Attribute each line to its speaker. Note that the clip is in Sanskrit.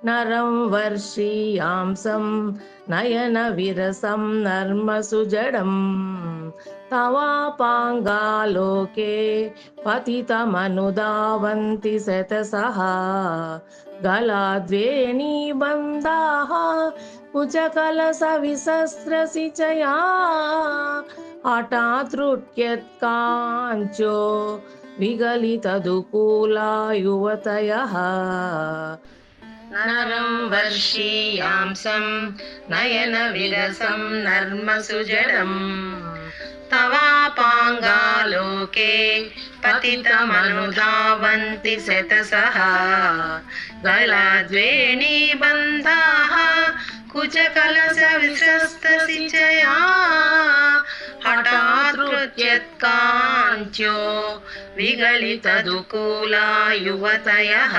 Speaker 1: नरं वर्षीयांसं नयनविरसं नर्मसुजडम् तवापाङ्गालोके पतितमनुधावन्ति शतसः गलाद्वेणीबन्धाः कुचकलसविसस्रसिचया हठात्रुट्यत्काञ्चो विगलितदुकूला युवतयः नरं वर्षीयांसं नयनविरसं नर्मसुजडम् तवापाङ्गालोके पतितमनुधावन्ति शतसः गलाद्वेणीबन्धाः कुचकलसविसस्तसिचया हठात्कृत्यत्काञ्चो विगलितदुकूला युवतयः।